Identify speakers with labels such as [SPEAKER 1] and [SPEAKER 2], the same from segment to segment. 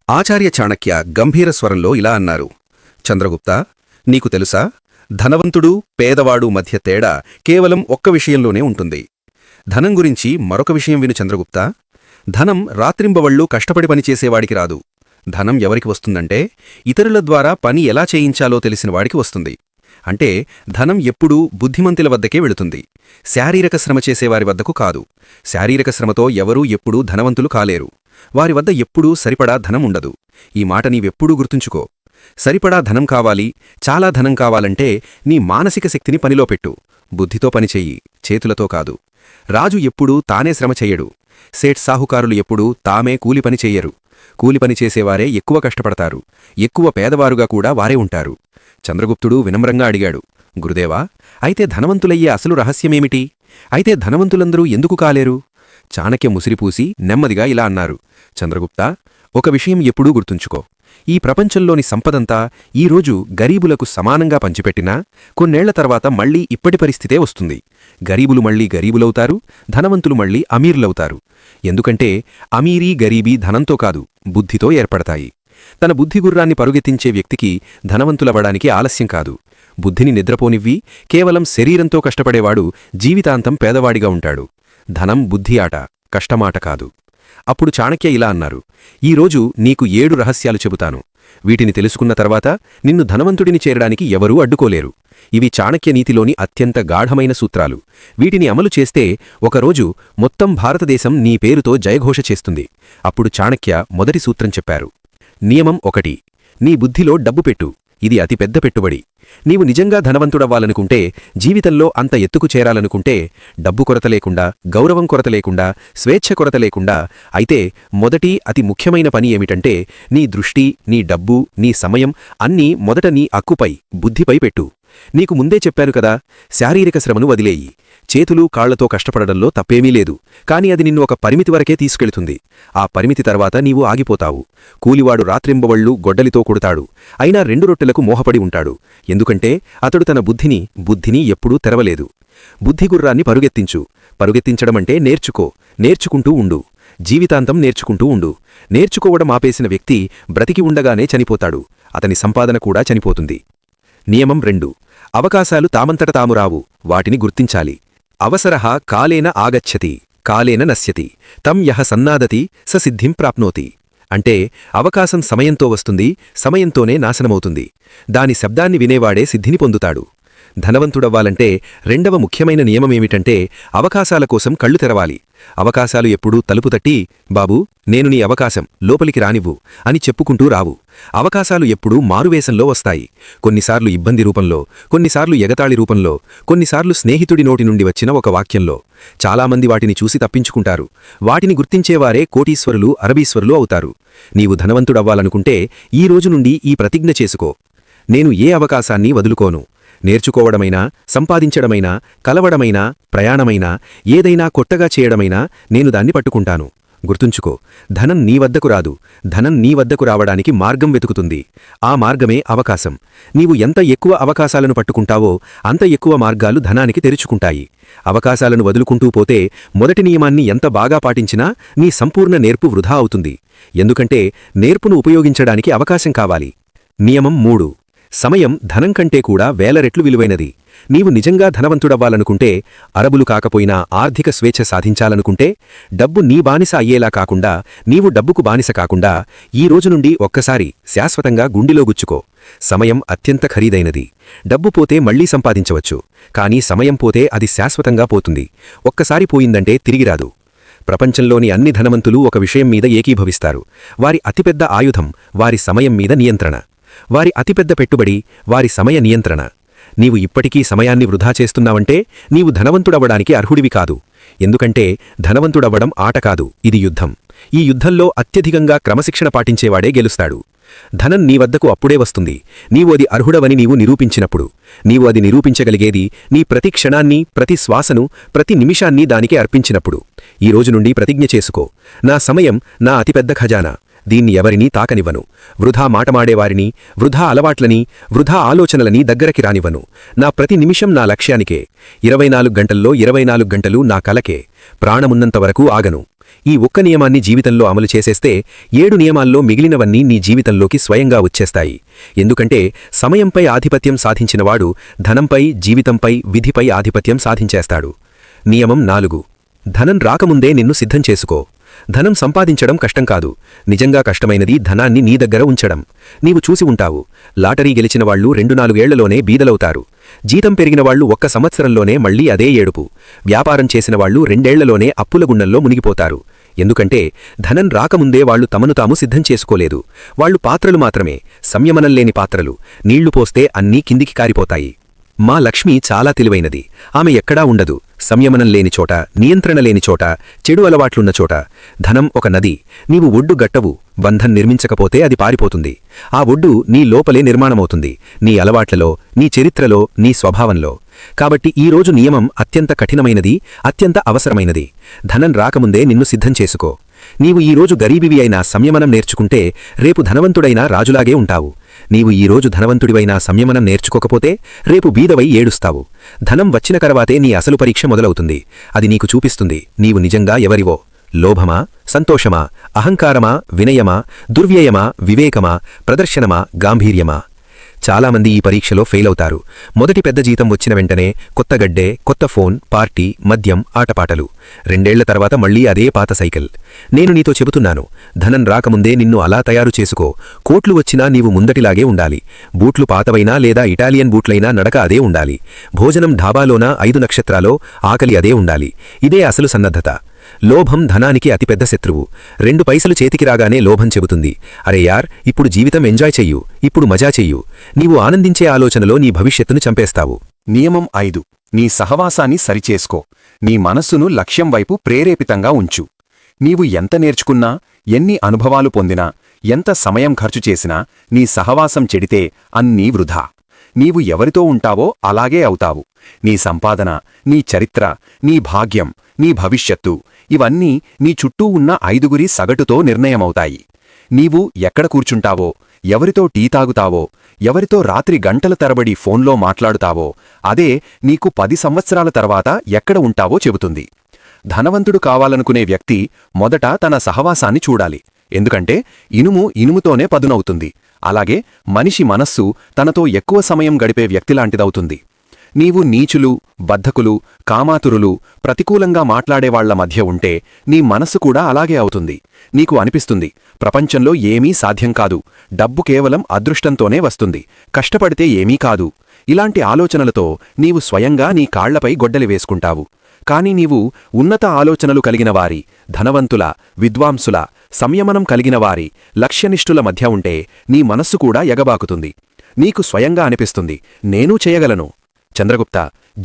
[SPEAKER 1] ఆచార్య చాణక్య గంభీర స్వరంలో ఇలా అన్నారు. చంద్రగుప్త, నీకు తెలుసా, ధనవంతుడు పేదవాడు మధ్య తేడా కేవలం ఒక్క విషయంలోనే ఉంటుంది. ధనం గురించి మరొక విషయం విను చంద్రగుప్త. ధనం రాత్రింబవళ్లూ కష్టపడి పనిచేసేవాడికి రాదు. ధనం ఎవరికి వస్తుందంటే ఇతరుల ద్వారా పని ఎలా చేయించాలో తెలిసిన వాడికి వస్తుంది. అంటే ధనం ఎప్పుడూ బుద్ధిమంతుల వద్దకే వెళుతుంది, శారీరక శ్రమ చేసేవారి వద్దకు కాదు. శారీరక శ్రమతో ఎవరూ ఎప్పుడూ ధనవంతులు కాలేరు. వారి వద్ద ఎప్పుడూ సరిపడా ధనం ఉండదు. ఈ మాట నీవెప్పుడూ గుర్తుంచుకో. సరిపడా ధనం కావాలి, చాలా ధనం కావాలంటే నీ మానసిక శక్తిని పనిలో పెట్టు. బుద్ధితో పనిచెయ్యి, చేతులతో కాదు. రాజు ఎప్పుడూ తానే శ్రమ చెయ్యడు. సేఠ్ సాహుకారులు ఎప్పుడూ తామే కూలిపని చెయ్యరు. కూలిపని చేసేవారే ఎక్కువ కష్టపడతారు. ఎక్కువ పేదవారుగా కూడా వారే ఉంటారు. చంద్రగుప్తుడు వినమ్రంగా అడిగాడు, గురుదేవా, అయితే ధనవంతులయ్యే అసలు రహస్యమేమిటి? అయితే ధనవంతులందరూ ఎందుకు కాలేరు? చాణక్య ముసిరిపూసి నెమ్మదిగా ఇలా అన్నారు. చంద్రగుప్త, ఒక విషయం ఎప్పుడూ గుర్తుంచుకో. ఈ ప్రపంచంలోని సంపదంతా ఈరోజు గరీబులకు సమానంగా పంచిపెట్టినా కొన్నేళ్ల తర్వాత మళ్లీ ఇప్పటి పరిస్థితే వస్తుంది. గరీబులు మళ్లీ గరీబులవుతారు, ధనవంతులు మళ్లీ అమీర్లవుతారు. ఎందుకంటే అమీరీ గరీబీ ధనంతో కాదు, బుద్ధితో ఏర్పడతాయి. తన బుద్ధిగుర్రాన్ని పరుగెత్తించే వ్యక్తికి ధనవంతులవ్వడానికి ఆలస్యం కాదు. బుద్ధిని నిద్రపోనివ్వి కేవలం శరీరంతో కష్టపడేవాడు జీవితాంతం పేదవాడిగా ఉంటాడు. ధనం బుద్ధి ఆట, కష్టమాట కాదు. అప్పుడు చాణక్య ఇలా అన్నారు. ఈరోజు నీకు 7 రహస్యాలు చెబుతాను. వీటిని తెలుసుకున్న తర్వాత నిన్ను ధనవంతుడిని చేరడానికి ఎవరూ అడ్డుకోలేరు. ఇవి చాణక్య నీతిలోని అత్యంత గాఢమైన సూత్రాలు. వీటిని అమలు చేస్తే ఒకరోజు మొత్తం భారతదేశం నీ పేరుతో జయఘోష చేస్తుంది. అప్పుడు చాణక్య మొదటి సూత్రం చెప్పారు. నియమం 1. నీ బుద్ధిలో డబ్బు పెట్టు. ఇది అతిపెద్ద పెట్టుబడి. నీవు నిజంగా ధనవంతుడవ్వాలనుకుంటే, జీవితంలో అంత ఎత్తుకు చేరాలనుకుంటే, డబ్బు కొరత లేకుండా, గౌరవం కొరత లేకుండా, స్వేచ్ఛ కొరత లేకుండా, అయితే మొదటి అతి ముఖ్యమైన పని ఏమిటంటే నీ దృష్టి, నీ డబ్బు, నీ సమయం అన్నీ మొదట నీ అక్కుపై, బుద్ధిపై పెట్టు. నీకు ముందే చెప్పాను కదా, శారీరక శ్రమను వదిలేయి. చేతులు కాళ్లతో కష్టపడడంలో తప్పేమీ లేదు. కాని అది నిన్ను ఒక పరిమితి వరకే తీసుకెళ్తుంది. ఆ పరిమితి తర్వాత నీవు ఆగిపోతావు. కూలివాడు రాత్రింబవళ్లూ గొడ్డలితో కొడతాడు, అయినా 2 రొట్టెలకు మోహపడి ఉంటాడు. ఎందుకంటే అతడు తన బుద్ధిని ఎప్పుడూ తెరవలేదు. బుద్ధిగుర్రాన్ని పరుగెత్తించు. పరుగెత్తించడమంటే నేర్చుకో, నేర్చుకుంటూ ఉండు. జీవితాంతం నేర్చుకుంటూ ఉండు. నేర్చుకోవడం ఆపేసిన వ్యక్తి బ్రతికి ఉండగానే చనిపోతాడు. అతని సంపాదన కూడా చనిపోతుంది. నియమం 2. అవకాశాలు తామంతట తాము రావు, వాటిని గుర్తించాలి. అవసరః కాలేన ఆగచ్చతి, కాలేన నశ్యతి, తం యః సన్నాదతి స సిద్ధిం ప్రాప్నోతి. అంటే అవకాశం సమయంతో వస్తుంది, సమయంతోనే నాశనమవుతుంది. దాని శబ్దాన్ని వినేవాడే సిద్ధిని పొందుతాడు. ధనవంతుడవ్వాలంటే రెండవ ముఖ్యమైన నియమమేమిటంటే అవకాశాల కోసం కళ్ళు తెరవాలి. అవకాశాలు ఎప్పుడూ తలుపు తట్టి, బాబూ, నేను నీ అవకాశం, లోపలికి రానివ్వు అని చెప్పుకుంటూ రావు. అవకాశాలు ఎప్పుడూ మారువేషంలో వస్తాయి. కొన్నిసార్లు ఇబ్బంది రూపంలో, కొన్నిసార్లు ఎగతాళి రూపంలో, కొన్నిసార్లు స్నేహితుడి నోటి నుండి వచ్చిన ఒక వాక్యంలో. చాలామంది వాటిని చూసి తప్పించుకుంటారు. వాటిని గుర్తించేవారే కోటీశ్వరులు, అరబీశ్వరులు అవుతారు. నీవు ధనవంతుడవ్వాలనుకుంటే ఈ రోజు నుండి ఈ ప్రతిజ్ఞ చేసుకో. నేను ఏ అవకాశాన్ని వదులుకోను. నేర్చుకోవడమైనా, సంపాదించడమైనా, కలవడమైనా, ప్రయాణమైనా, ఏదైనా కొత్తగా చేయడమైనా నేను దాన్ని పట్టుకుంటాను. గుర్తుంచుకో, ధనం నీ వద్దకు రాదు, ధనం నీ వద్దకు రావడానికి మార్గం వెతుకుతుంది. ఆ మార్గమే అవకాశం. నీవు ఎంత ఎక్కువ అవకాశాలను పట్టుకుంటావో అంత ఎక్కువ మార్గాలు ధనానికి తెరుచుకుంటాయి. అవకాశాలను వదులుకుంటూ పోతే మొదటి నియమాన్ని ఎంత బాగా పాటించినా నీ సంపూర్ణ నేర్పు వృధా అవుతుంది. ఎందుకంటే నేర్పును ఉపయోగించడానికి అవకాశం కావాలి. నియమం 3. సమయం ధనం కంటే కూడా వేల రెట్లు విలువైనది. నీవు నిజంగా ధనవంతుడవ్వాలనుకుంటే, అరబులు కాకపోయినా ఆర్థిక స్వేచ్ఛ సాధించాలనుకుంటే, డబ్బు నీ బానిస అయ్యేలా కాకుండా, నీవు డబ్బుకు బానిస కాకుండా, ఈ రోజు నుండి ఒక్కసారి శాశ్వతంగా గుండెలో గుచ్చుకో. సమయం అత్యంత ఖరీదైనది. డబ్బు పోతే మళ్లీ సంపాదించవచ్చు, కానీ సమయం పోతే అది శాశ్వతంగా పోతుంది. ఒక్కసారి పోయిందంటే తిరిగిరాదు. ప్రపంచంలోని అన్ని ధనవంతులు ఒక విషయం మీద ఏకీభవిస్తారు. వారి అతిపెద్ద ఆయుధం వారి సమయం మీద నియంత్రణ. వారి అతిపెద్ద పెట్టుబడి వారి సమయ నియంత్రణ. నీవు ఇప్పటికీ సమయాన్ని వృధా చేస్తున్నావంటే నీవు ధనవంతుడవ్వడానికి అర్హుడివి కాదు. ఎందుకంటే ధనవంతుడవ్వడం ఆట కాదు, ఇది యుద్ధం. ఈ యుద్ధంలో అత్యధికంగా క్రమశిక్షణ పాటించేవాడే గెలుస్తాడు. ధనం నీ వద్దకు అప్పుడే వస్తుంది, నీవు అది అర్హుడవని నీవు నిరూపించినప్పుడు. నీవు అది నిరూపించగలిగేది నీ ప్రతి క్షణాన్ని, ప్రతి శ్వాసను, ప్రతి నిమిషాన్ని దానికే అర్పించినప్పుడు. ఈ రోజు నుండి ప్రతిజ్ఞ చేసుకో. నా సమయం నా అతిపెద్ద ఖజానా. దీన్ని ఎవరినీ తాకనివ్వను. వృధా మాటమాడేవారిని, వృధా అలవాట్లని, వృధా ఆలోచనలని దగ్గరకి రానివ్వను. నా ప్రతి నిమిషం నా లక్ష్యానికే. 24 గంటల్లో 24 గంటలు నా కలకే. ప్రాణమున్నంతవరకు ఆగను. ఈ ఒక్క నియమాన్ని జీవితంలో అమలు చేసేస్తే 7 నియమాల్లో మిగిలినవన్నీ నీ జీవితంలోకి స్వయంగా వచ్చేస్తాయి. ఎందుకంటే సమయంపై ఆధిపత్యం సాధించినవాడు ధనంపై, జీవితంపై, విధిపై ఆధిపత్యం సాధించేస్తాడు. నియమం 4. ధనం రాకముందే నిన్ను సిద్ధం చేసుకో. ధనం సంపాదించడం కష్టం కాదు. నిజంగా కష్టమైనది ధనాన్ని నీ దగ్గర ఉంచడం. నీవు చూసి ఉంటావు, లాటరీ గెలిచినవాళ్లు 2-4 ఏళ్లలోనే బీదలవుతారు. జీతం పెరిగినవాళ్లు 1 సంవత్సరంలోనే మళ్లీ అదే ఏడుపు. వ్యాపారం చేసినవాళ్లు 2 ఏళ్లలోనే అప్పుల గుండంలో మునిగిపోతారు. ఎందుకంటే ధనం రాకముందే వాళ్లు తమను తాము సిద్ధం చేసుకోలేదు. వాళ్లు పాత్రలు మాత్రమే, సంయమనం లేని పాత్రలు. నీళ్లు పోస్తే అన్నీ కిందికి కారిపోతాయి. మా లక్ష్మి చాలా తెలివైనది. ఆమె ఎక్కడా ఉండదు. సంయమనం లేని చోట, నియంత్రణ లేని చోట, చెడు అలవాట్లున్న చోట. ధనం ఒక నది. నీవు ఒడ్డు గట్టవు. బంధం నిర్మించకపోతే అది పారిపోతుంది. ఆ ఒడ్డు నీ లోపలే నిర్మాణమవుతుంది, నీ అలవాట్లలో, నీ చరిత్రలో, నీ స్వభావంలో. కాబట్టి ఈరోజు నియమం అత్యంత కఠినమైనది, అత్యంత అవసరమైనది. ధనం రాకముందే నిన్ను సిద్ధం చేసుకో. నీవు ఈరోజు గరీబివి అయినా సంయమనం నేర్చుకుంటే రేపు ధనవంతుడైనా రాజులాగే ఉంటావు. నీవు ఈరోజు ధనవంతుడివైనా సంయమనం నేర్చుకోకపోతే రేపు బీదవై ఏడుస్తావు. ధనం వచ్చిన తర్వాతే నీ అసలు పరీక్ష మొదలవుతుంది. అది నీకు చూపిస్తుంది నీవు నిజంగా ఎవరివో. లోభమా, సంతోషమా, అహంకారమా, వినయమా, దుర్వ్యయమా, వివేకమా, ప్రదర్శనమా, గాంభీర్యమా? చాలామంది ఈ పరీక్షలో ఫెయిల్ అవుతారు. మొదటి పెద్ద జీతం వచ్చిన వెంటనే కొత్త గడ్డే, కొత్త ఫోన్, పార్టీ, మద్యం, ఆటపాటలు. 2 ఏళ్ల తర్వాత మళ్లీ అదే పాత సైకిల్. నేను నీతో చెబుతున్నాను, ధనం రాకముందే నిన్ను అలా తయారు చేసుకో. కోట్లు వచ్చినా నీవు ముందటిలాగే ఉండాలి. బూట్లు పాతవైనా లేదా ఇటాలియన్ బూట్లైనా నడక అదే ఉండాలి. భోజనం ఢాబాలోనా 5 నక్షత్రాలో, ఆకలి అదే ఉండాలి. ఇదే అసలు సన్నద్ధత. లోభం ధనానికి అతిపెద్ద శత్రువు. 2 పైసలు చేతికి రాగానే లోభం చెబుతుంది, అరే యార్, ఇప్పుడు జీవితం ఎంజాయ్ చెయ్యు, ఇప్పుడు మజా చెయ్యు. నీవు ఆనందించే ఆలోచనలో నీ భవిష్యత్తును చంపేస్తావు.
[SPEAKER 2] నియమం 5. నీ సహవాసాన్ని సరిచేసుకో. నీ మనస్సును లక్ష్యం వైపు ప్రేరేపితంగా ఉంచు. నీవు ఎంత నేర్చుకున్నా, ఎన్ని అనుభవాలు పొందినా, ఎంత సమయం ఖర్చు చేసినా నీ సహవాసం చెడితే అన్నీ వృధా. నీవు ఎవరితో ఉంటావో అలాగే అవుతావు. నీ సంపాదన, నీ చరిత్ర, నీ భాగ్యం, నీ భవిష్యత్తు ఇవన్నీ నీ చుట్టూ ఉన్న 5గురి సగటుతో నిర్ణయమవుతాయి. నీవు ఎక్కడ కూర్చుంటావో, ఎవరితో టీ తాగుతావో, ఎవరితో రాత్రి గంటల తరబడి ఫోన్లో మాట్లాడుతావో అదే నీకు 10 సంవత్సరాల తర్వాత ఎక్కడ ఉంటావో చెబుతుంది. ధనవంతుడు కావాలనుకునే వ్యక్తి మొదట తన సహవాసాన్ని చూడాలి. ఎందుకంటే ఇనుము ఇనుముతోనే పదునవుతుంది. అలాగే మనిషి మనస్సు తనతో ఎక్కువ సమయం గడిపే వ్యక్తిలాంటిదవుతుంది. నీవు నీచులు, బద్ధకులు, కామాతురులు, ప్రతికూలంగా మాట్లాడేవాళ్ల మధ్య ఉంటే నీ మనస్సు కూడా అలాగే అవుతుంది. నీకు అనిపిస్తుంది, ప్రపంచంలో ఏమీ సాధ్యం కాదు, డబ్బు కేవలం అదృష్టంతోనే వస్తుంది, కష్టపడితే ఏమీ కాదు. ఇలాంటి ఆలోచనలతో నీవు స్వయంగా నీ కాళ్లపై గొడ్డలి వేసుకుంటావు. కాని నీవు ఉన్నత ఆలోచనలు కలిగినవారి, ధనవంతుల, విద్వాంసుల, సంయమనం కలిగినవారి, లక్ష్యనిష్ఠుల మధ్య ఉంటే నీ మనస్సు కూడా ఎగబాకుతుంది. నీకు స్వయంగా అనిపిస్తుంది, నేనూ చేయగలను. చంద్రగుప్త,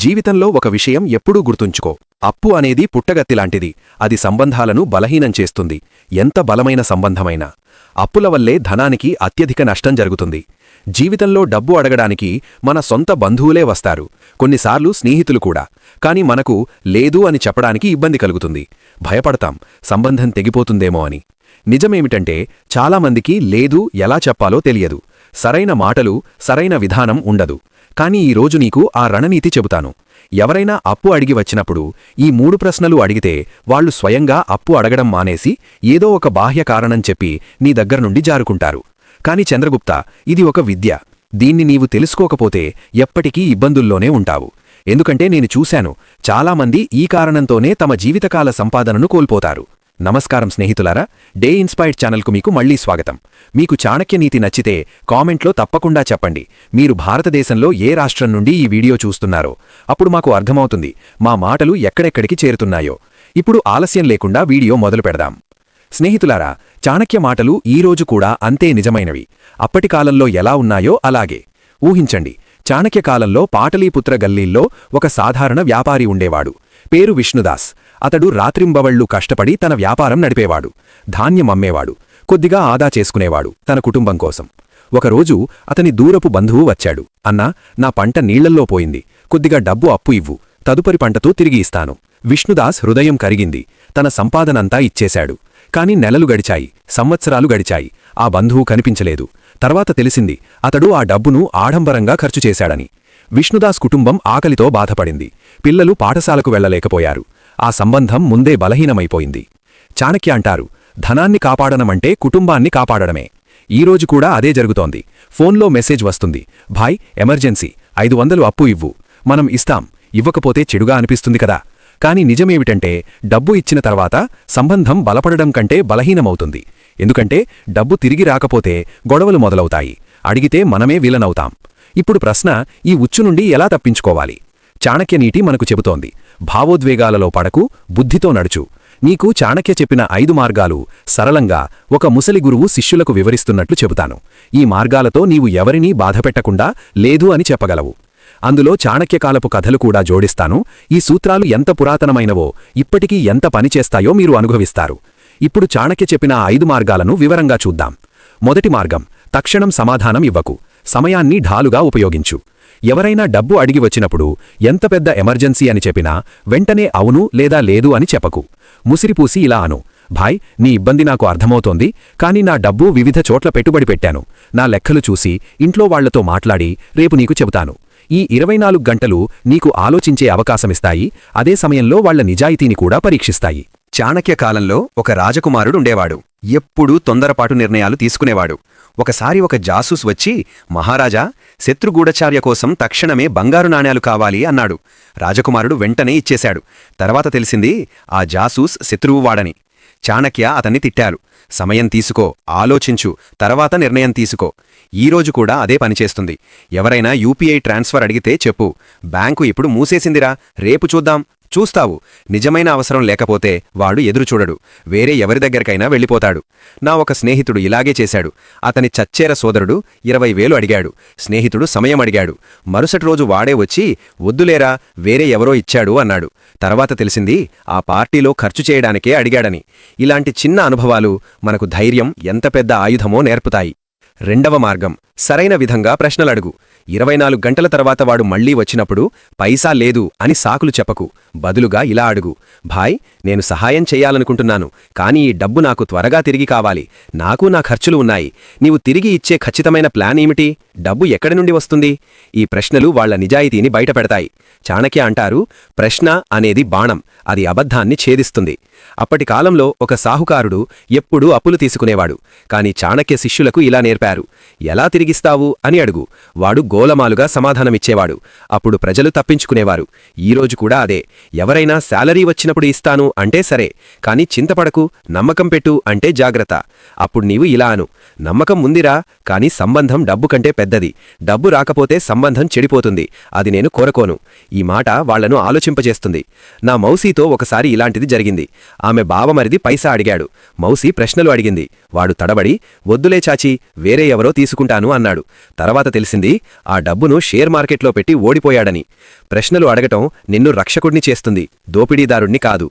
[SPEAKER 2] జీవితంలో ఒక విషయం ఎప్పుడూ గుర్తుంచుకో. అప్పు అనేది పుట్టగత్తిలాంటిది. అది సంబంధాలను బలహీనం చేస్తుంది. ఎంత బలమైన సంబంధమైనా. అప్పుల వల్లే ధనానికి అత్యధిక నష్టం జరుగుతుంది. జీవితంలో డబ్బు అడగడానికి మన సొంత బంధువులే వస్తారు, కొన్నిసార్లు స్నేహితులు కూడా. కాని మనకు లేదు అని చెప్పడానికి ఇబ్బంది కలుగుతుంది. భయపడతాం, సంబంధం తెగిపోతుందేమో అని. నిజమేమిటంటే చాలామందికి లేదు ఎలా చెప్పాలో తెలియదు. సరైన మాటలు, సరైన విధానం ఉండదు. కాని ఈరోజు నీకు ఆ రణనీతి చెబుతాను. ఎవరైనా అప్పు అడిగి వచ్చినప్పుడు ఈ 3 ప్రశ్నలు అడిగితే వాళ్లు స్వయంగా అప్పు అడగడం మానేసి ఏదో ఒక బాహ్య కారణం చెప్పి నీ దగ్గర్నుండి జారుకుంటారు. కాని చంద్రగుప్త, ఇది ఒక విద్య. దీన్ని నీవు తెలుసుకోకపోతే ఎప్పటికీ ఇబ్బందుల్లోనే ఉంటావు. ఎందుకంటే నేను చూశాను, చాలామంది ఈ కారణంతోనే తమ జీవితకాల సంపాదనను కోల్పోతారు. నమస్కారం స్నేహితులారా, డే ఇన్స్పైర్డ్ ఛానల్కు మీకు మళ్లీ స్వాగతం. మీకు చాణక్య నీతి నచ్చితే కామెంట్లో తప్పకుండా చెప్పండి. మీరు భారతదేశంలో ఏ రాష్ట్రం నుండి ఈ వీడియో చూస్తున్నారో. అప్పుడు మాకు అర్థమవుతుంది మా మాటలు ఎక్కడెక్కడికి చేరుతున్నాయో. ఇప్పుడు ఆలస్యం లేకుండా వీడియో మొదలు పెడదాం. స్నేహితులారా, చాణక్య మాటలు ఈరోజు కూడా అంతే నిజమైనవి. అప్పటి కాలంలో ఎలా ఉన్నాయో అలాగే. ఊహించండి, చాణక్య కాలంలో పాటలీపుత్ర గల్లీల్లో ఒక సాధారణ వ్యాపారి ఉండేవాడు. పేరు విష్ణుదాస్. అతడు రాత్రింబవళ్లు కష్టపడి తన వ్యాపారం నడిపేవాడు. ధాన్యం అమ్మేవాడు, కొద్దిగా ఆదా చేసుకునేవాడు తన కుటుంబం కోసం. ఒకరోజు అతని దూరపు బంధువు వచ్చాడు. అన్నా, నా పంట నీళ్లల్లో పోయింది, కొద్దిగా డబ్బు అప్పు ఇవ్వు, తదుపరి పంటతో తిరిగి ఇస్తాను. విష్ణుదాస్ హృదయం కరిగింది. తన సంపాదనంతా ఇచ్చేశాడు. కాని నెలలు గడిచాయి, సంవత్సరాలు గడిచాయి. ఆ బంధువు కనిపించలేదు. తర్వాత తెలిసింది అతడు ఆ డబ్బును ఆడంబరంగా ఖర్చు చేశాడని. విష్ణుదాస్ కుటుంబం ఆకలితో బాధపడింది. పిల్లలు పాఠశాలకు వెళ్లలేకపోయారు. ఆ సంబంధం ముందే బలహీనమైపోయింది. చాణక్య అంటారు, ధనాన్ని కాపాడనమంటే కుటుంబాన్ని కాపాడడమే. ఈరోజు కూడా అదే జరుగుతోంది. ఫోన్లో మెసేజ్ వస్తుంది, భాయ్ ఎమర్జెన్సీ 500 అప్పు ఇవ్వు. మనం ఇస్తాం, ఇవ్వకపోతే చెడుగా అనిపిస్తుంది కదా. కాని నిజమేమిటంటే డబ్బు ఇచ్చిన తర్వాత సంబంధం బలపడడం కంటే బలహీనమవుతుంది. ఎందుకంటే డబ్బు తిరిగి రాకపోతే గొడవలు మొదలవుతాయి, అడిగితే మనమే విలనవుతాం. ఇప్పుడు ప్రశ్న, ఈ ఉచ్చు నుండి ఎలా తప్పించుకోవాలి? చాణక్యనీటి మనకు చెబుతోంది, భావోద్వేగాలలో పడకు, బుద్ధితో నడుచు. నీకు చాణక్య చెప్పిన 5 మార్గాలు సరళంగా ఒక ముసలి గురువు శిష్యులకు వివరిస్తున్నట్లు చెబుతాను. ఈ మార్గాలతో నీవు ఎవరినీ బాధపెట్టకుండా లేదు అని చెప్పగలవు. అందులో చాణక్యకాలపు కథలు కూడా జోడిస్తాను. ఈ సూత్రాలు ఎంత పురాతనమైనవో, ఇప్పటికీ ఎంత పనిచేస్తాయో మీరు అనుభవిస్తారు. ఇప్పుడు చాణక్య చెప్పిన 5 మార్గాలను వివరంగా చూద్దాం. మొదటి మార్గం, తక్షణం సమాధానం ఇవ్వకు, సమయాన్ని ఢాలుగా ఉపయోగించు. ఎవరైనా డబ్బు అడిగి వచ్చినప్పుడు ఎంత పెద్ద ఎమర్జెన్సీ అని చెప్పినా వెంటనే అవును లేదా లేదు అని చెప్పకు. ముసిరిపూసి ఇలా అను, భాయ్ నీ ఇబ్బంది నాకు అర్థమవుతోంది, కాని నా డబ్బు వివిధ చోట్ల పెట్టుబడి పెట్టాను. నా లెక్కలు చూసి ఇంట్లో వాళ్లతో మాట్లాడి రేపు నీకు చెబుతాను. ఈ 24 గంటలు నీకు ఆలోచించే అవకాశమిస్తాయి, అదే సమయంలో వాళ్ల నిజాయితీని కూడా పరీక్షిస్తాయి.
[SPEAKER 1] చాణక్య కాలంలో ఒక రాజకుమారుడుండేవాడు. ఎప్పుడూ తొందరపాటు నిర్ణయాలు తీసుకునేవాడు. ఒకసారి ఒక జాసూస్ వచ్చి, మహారాజా, శత్రుగూఢచార్య కోసం తక్షణమే బంగారు నాణేలు కావాలి అన్నాడు. రాజకుమారుడు వెంటనే ఇచ్చేశాడు. తర్వాత తెలిసింది ఆ జాసూస్ శత్రువు వాడని. చాణక్య అతన్ని తిట్టారు. సమయం తీసుకో, ఆలోచించు, తర్వాత నిర్ణయం తీసుకో. ఈరోజు కూడా అదే పనిచేస్తుంది. ఎవరైనా యూపీఐ ట్రాన్స్ఫర్ అడిగితే చెప్పు, బ్యాంకు ఇప్పుడు మూసేసిందిరా, రేపు చూద్దాం. చూస్తావు, నిజమైన అవసరం లేకపోతే వాడు ఎదురుచూడడు, వేరే ఎవరి దగ్గరికైనా వెళ్ళిపోతాడు. నా ఒక స్నేహితుడు ఇలాగే చేశాడు. అతని చచ్చేర సోదరుడు 20,000 అడిగాడు. స్నేహితుడు సమయం అడిగాడు. మరుసటి రోజు వాడే వచ్చి, వద్దులేరా, వేరే ఎవరో ఇచ్చాడు అన్నాడు. తర్వాత తెలిసింది ఆ పార్టీలో ఖర్చు చేయడానికే అడిగాడని. ఇలాంటి చిన్న అనుభవాలు మనకు ధైర్యం ఎంత పెద్ద ఆయుధమో నేర్పుతాయి. రెండవ మార్గం, సరైన విధంగా ప్రశ్నలడుగు. 24 గంటల తర్వాత వాడు మళ్లీ వచ్చినప్పుడు పైసా లేదు అని సాకులు చెప్పకు. బదులుగా ఇలా అడుగు, భాయ్ నేను సహాయం చెయ్యాలనుకుంటున్నాను, కానీ ఈ డబ్బు నాకు త్వరగా తిరిగి కావాలి. నాకు నా ఖర్చులు ఉన్నాయి. నీవు తిరిగి ఇచ్చే ఖచ్చితమైన ప్లాన్ ఏమిటి? డబ్బు ఎక్కడి నుండి వస్తుంది? ఈ ప్రశ్నలు వాళ్ల నిజాయితీని బయటపెడతాయి. చాణక్య అంటారు, ప్రశ్న అనేది బాణం, అది అబద్ధాన్ని ఛేదిస్తుంది. అప్పటి కాలంలో ఒక సాహుకారుడు ఎప్పుడూ అప్పులు తీసుకునేవాడు. కాని చాణక్య శిష్యులకు ఇలా నేర్పారు, ఎలా తిరిగిస్తావు అని అడుగు. వాడు గోలమాలుగా సమాధానమిచ్చేవాడు. అప్పుడు ప్రజలు తప్పించుకునేవారు. ఈరోజు కూడా అదే. ఎవరైనా శాలరీ వచ్చినప్పుడు ఇస్తాను అంటే సరే, కాని చింతపడకు, నమ్మకం పెట్టు అంటే జాగ్రత్త. అప్పుడు నీవు ఇలా అను, నమ్మకం ఉందిరా, కాని సంబంధం డబ్బు కంటే పెద్దది. డబ్బు రాకపోతే సంబంధం చెడిపోతుంది, అది నేను కోరుకోను. ఈ మాట వాళ్లను ఆలోచింపజేస్తుంది. నా మౌసీతో ఒకసారి ఇలాంటిది జరిగింది. ఆమె బావమరిది పైసా అడిగాడు. మౌసీ ప్రశ్నలు అడిగింది. వాడు తడబడి, వద్దులే చాచీ, వేరే ఎవరో తీసుకుంటాను అన్నాడు. తర్వాత తెలిసింది ఆ డబ్బును షేర్ మార్కెట్లో పెట్టి ఓడిపోయాడని. ప్రశ్నలు అడగటం నిన్ను రక్షకుడిని చేస్తుంది, దోపిడీదారుణ్ణి కాదు.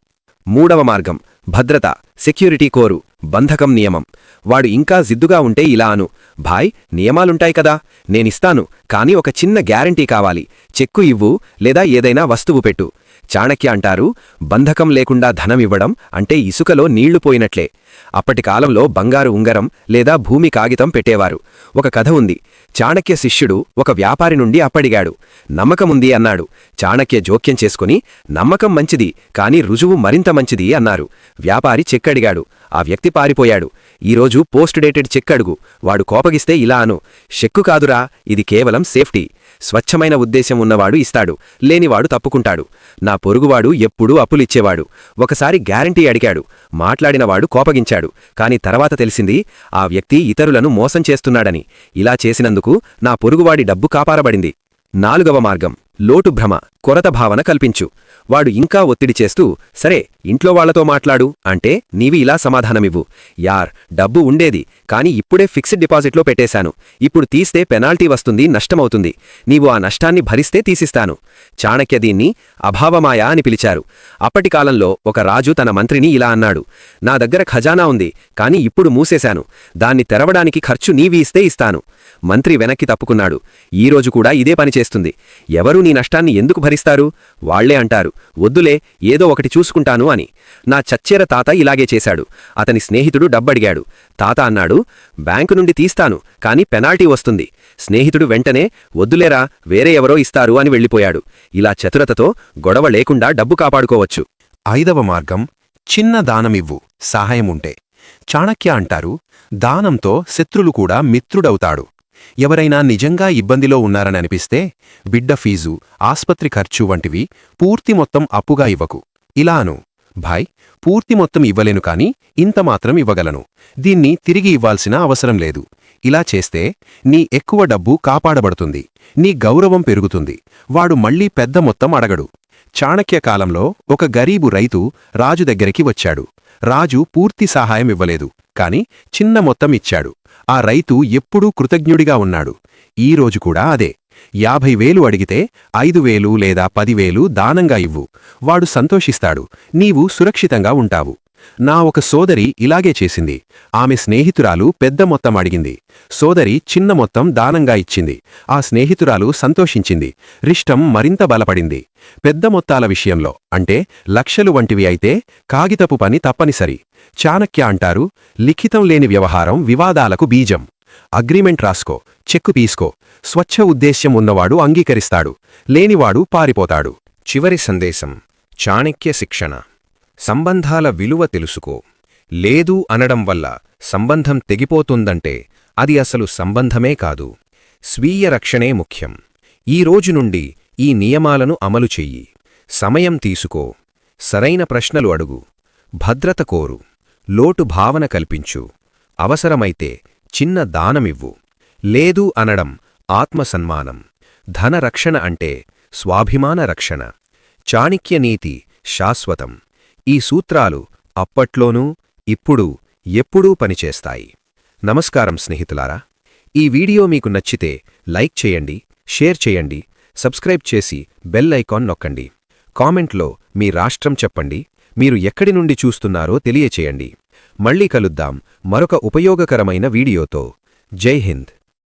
[SPEAKER 1] మూడవ మార్గం, భద్రత, సెక్యూరిటీ కోరు, బంధకం నియమం. వాడు ఇంకా జిద్దుగా ఉంటే ఇలా అను, భాయ్ నియమాలుంటాయి కదా, నేనిస్తాను, కాని ఒక చిన్న గ్యారంటీ కావాలి. చెక్కు ఇవ్వు లేదా ఏదైనా వస్తువు పెట్టు. చాణక్య అంటారు, బంధకం లేకుండా ధనమివ్వడం అంటే ఇసుకలో నీళ్లు పోయినట్లే. అప్పటి కాలంలో బంగారు ఉంగరం లేదా భూమి కాగితం పెట్టేవారు. ఒక కథ ఉంది. చాణక్య శిష్యుడు ఒక వ్యాపారి నుండి అప్పడిగాడు. నమ్మకముంది అన్నాడు. చాణక్య జోక్యం చేసుకుని, నమ్మకం మంచిది, కాని రుజువు మరింత మంచిది అన్నారు. వ్యాపారి చెక్కడిగాడు. ఆ వ్యక్తి పారిపోయాడు. ఈరోజు పోస్ట్ డేటెడ్ చెక్ అడుగు. వాడు కోపగిస్తే ఇలా అను, చెక్కు కాదురా, ఇది కేవలం సేఫ్టీ. స్వచ్ఛమైన ఉద్దేశం ఉన్నవాడు ఇస్తాడు, లేనివాడు తప్పుకుంటాడు. నా పొరుగువాడు ఎప్పుడూ అప్పులిచ్చేవాడు. ఒకసారి గ్యారంటీ అడిగాడు. మాట్లాడినవాడు కోపగించాడు. కాని తర్వాత తెలిసింది ఆ వ్యక్తి ఇతరులను మోసం చేస్తున్నాడని. ఇలా చేసినందుకు నా పొరుగువాడి డబ్బు కాపారబడింది. నాలుగవ మార్గం, లోటు భ్రమ, కొరత భావన కల్పించు. వాడు ఇంకా ఒత్తిడి చేస్తూ, సరే ఇంట్లో వాళ్లతో మాట్లాడు అంటే నీవి ఇలా సమాధానమివ్వు, యార్ డబ్బు ఉండేది, కాని ఇప్పుడే ఫిక్స్డ్ డిపాజిట్లో పెట్టేశాను. ఇప్పుడు తీస్తే పెనాల్టీ వస్తుంది, నష్టమవుతుంది. నీవు ఆ నష్టాన్ని భరిస్తే తీసిస్తాను. చాణక్య దీన్ని అభావమాయ అని పిలిచారు. అప్పటి కాలంలో ఒక రాజు తన మంత్రిని ఇలా అన్నాడు, నా దగ్గర ఖజానా ఉంది, కాని ఇప్పుడు మూసేశాను. దాన్ని తెరవడానికి ఖర్చు నీవి ఇస్తే ఇస్తాను. మంత్రి వెనక్కి తప్పుకున్నాడు. ఈరోజు కూడా ఇదే పనిచేస్తుంది. ఎవరూ నీ నష్టాన్ని ఎందుకు భరిస్తారు? వాళ్లే అంటారు, వద్దులే, ఏదో ఒకటి చూసుకుంటాను అని. నా చచ్చేర తాత ఇలాగే చేశాడు. అతని స్నేహితుడు డబ్బడిగాడు. తాత అన్నాడు, బ్యాంకు నుండి తీస్తాను, కాని పెనాల్టీ వస్తుంది. స్నేహితుడు వెంటనే, వద్దులేరా, వేరే ఎవరో ఇస్తారు అని వెళ్ళిపోయాడు. ఇలా చతురతతో గొడవ లేకుండా డబ్బు కాపాడుకోవచ్చు.
[SPEAKER 2] ఐదవ మార్గం, చిన్న దానమివ్వు సహాయముంటే. చాణక్య అంటారు, దానంతో శత్రులు కూడా మిత్రుడవుతాడు. ఎవరైనా నిజంగా ఇబ్బందిలో ఉన్నారని అనిపిస్తే బిడ్డ ఫీజు, ఆస్పత్రి ఖర్చు వంటివి పూర్తి మొత్తం అప్పుగా ఇవ్వకు. ఇలా అను, భాయ్, పూర్తి మొత్తం ఇవ్వలేను కాని ఇంతమాత్రం ఇవ్వగలను. దీన్ని తిరిగి ఇవ్వాల్సిన అవసరం లేదు. ఇలా చేస్తే నీ ఎక్కువ డబ్బు కాపాడబడుతుంది, నీ గౌరవం పెరుగుతుంది. వాడు మళ్లీ పెద్ద మొత్తం అడగడు. చాణక్య కాలంలో ఒక గరీబు రైతు రాజు దగ్గరికి వచ్చాడు. రాజు పూర్తి సహాయం ఇవ్వలేదు, కాని చిన్న మొత్తం ఇచ్చాడు. ఆ రైతు ఎప్పుడూ కృతజ్ఞుడిగా ఉన్నాడు. ఈ రోజు కూడా అదే. 50,000 అడిగితే 5,000 లేదా 10,000 దానంగా ఇవ్వు. వాడు సంతోషిస్తాడు, నీవు సురక్షితంగా ఉంటావు. నా ఒక సోదరి ఇలాగే చేసింది. ఆమె స్నేహితురాలు పెద్ద మొత్తం అడిగింది. సోదరి చిన్న మొత్తం దానంగా ఇచ్చింది. ఆ స్నేహితురాలు సంతోషించింది. రిష్టం మరింత బలపడింది. పెద్ద మొత్తాల విషయంలో, అంటే లక్షలు వంటివి అయితే కాగితపు పని తప్పనిసరి. చాణక్య అంటారు, లిఖితం లేని వ్యవహారం వివాదాలకు బీజం. అగ్రిమెంట్ రాసుకో, చెక్కు తీసుకో. స్వచ్ఛ ఉద్దేశ్యం ఉన్నవాడు అంగీకరిస్తాడు, లేనివాడు పారిపోతాడు.
[SPEAKER 1] చివరి సందేశం, చాణక్య శిక్షణ. సంబంధాల విలువ తెలుసుకో. లేదు అనడం వల్ల సంబంధం తెగిపోతుందంటే అది అసలు సంబంధమే కాదు. స్వీయ రక్షణే ముఖ్యం. ఈ రోజు నుండి ఈ నియమాలను అమలు చెయ్యి. సమయం తీసుకో. సరైన ప్రశ్నలు అడుగు. భద్రత కోరు. లోటు భావన కల్పించు. అవసరమైతే చిన్న దానమివ్వు. లేదు అనడం ఆత్మసన్మానం. ధన రక్షణ అంటే స్వాభిమాన రక్షణ. చాణక్య నీతి శాశ్వతం. ఈ సూత్రాలు అప్పట్లోనూ ఇప్పుడు ఎప్పుడూ పనిచేస్తాయి. నమస్కారం స్నేహితులారా. ఈ వీడియో మీకు నచ్చితే లైక్ చేయండి, షేర్ చేయండి, సబ్స్క్రైబ్ చేసి బెల్ ఐకాన్ నొక్కండి. కామెంట్లో మీ రాష్ట్రం చెప్పండి, మీరు ఎక్కడి నుండి చూస్తున్నారో తెలియచేయండి. మళ్ళీ కలుద్దాం మరొక ఉపయోగకరమైన వీడియోతో. జై హింద్.